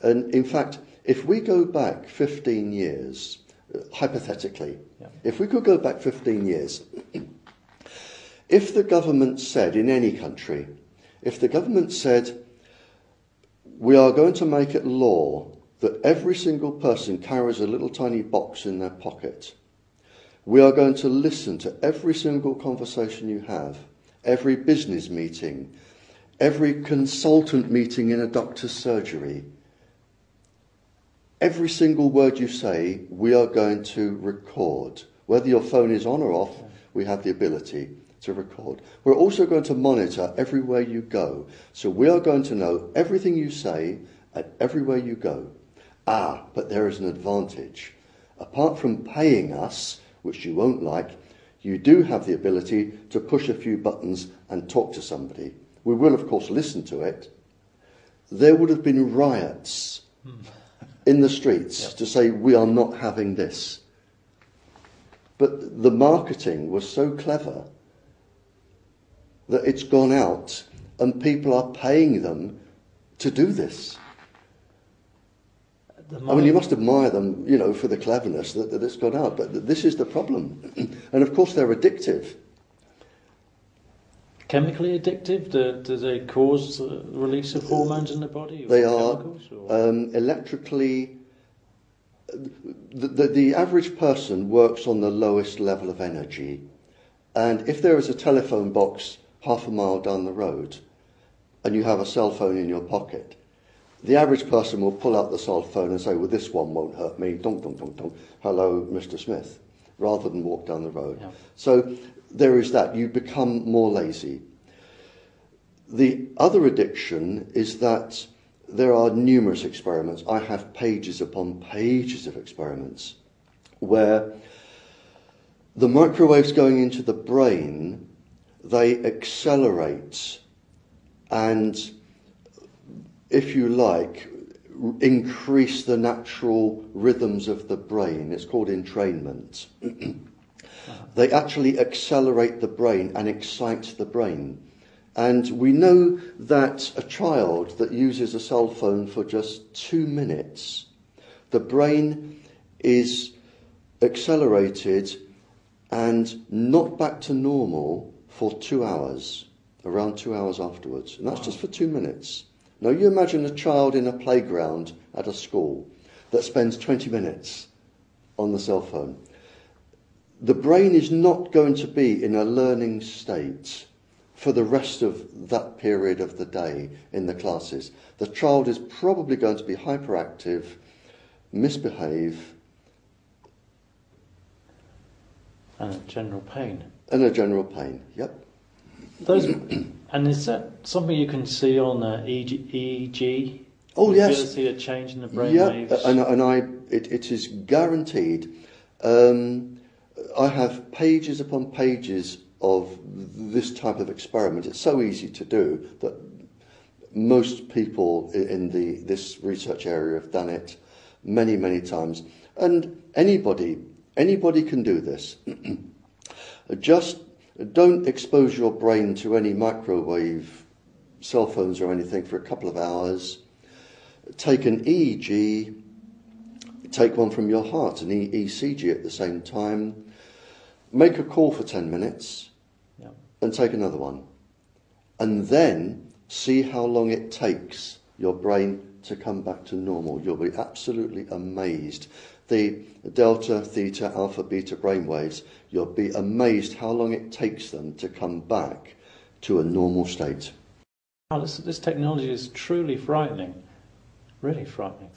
And in fact, if we go back 15 years, hypothetically, if we could go back 15 years, if the government said, in any country, if the government said, we are going to make it law that every single person carries a little tiny box in their pocket, we are going to listen to every single conversation you have, every business meeting, every consultant meeting in a doctor's surgery, every single word you say, we are going to record. Whether your phone is on or off, we have the ability to record. We're also going to monitor everywhere you go. So we are going to know everything you say and everywhere you go. But there is an advantage. Apart from paying us, which you won't like, you do have the ability to push a few buttons and talk to somebody. We will, of course, listen to it. There would have been riots in the streets to say, we are not having this. But the marketing was so clever that it's gone out and people are paying them to do this. I mean, you must admire them, you know, for the cleverness that it's gone out, but this is the problem. And of course they're addictive. Chemically addictive? Do they cause the release of hormones in the body? They are electrically... The average person works on the lowest level of energy. And if there is a telephone box half a mile down the road and you have a cell phone in your pocket, the average person will pull out the cell phone and say, well, this one won't hurt me, dong, dong, dong, dong, hello, Mr. Smith, rather than walk down the road. Yeah. So there is that. You become more lazy. The other addiction is that there are numerous experiments. I have pages upon pages of experiments where the microwaves going into the brain, they accelerate and, if you like, increase the natural rhythms of the brain. It's called entrainment. They actually accelerate the brain and excite the brain. And we know that a child that uses a cell phone for just 2 minutes, the brain is accelerated and not back to normal for 2 hours, around 2 hours afterwards. And that's just for 2 minutes. Now you imagine a child in a playground at a school that spends 20 minutes on the cell phone. The brain is not going to be in a learning state for the rest of that period of the day in the classes. The child is probably going to be hyperactive, misbehave. And a general pain. And a general pain, yep. And is that something you can see on EEG? Oh, yes. You see a change in the brain waves? It is guaranteed. I have pages upon pages of this type of experiment. It's so easy to do that most people in this research area have done it many, many times. And anybody can do this. Just don't expose your brain to any microwave cell phones or anything for a couple of hours. Take an EEG, take one from your heart, an ECG at the same time. Make a call for 10 minutes and take another one. And then see how long it takes your brain to come back to normal. You'll be absolutely amazed. The delta, theta, alpha, beta brainwaves, you'll be amazed how long it takes them to come back to a normal state. Wow, this technology is truly frightening. Really frightening.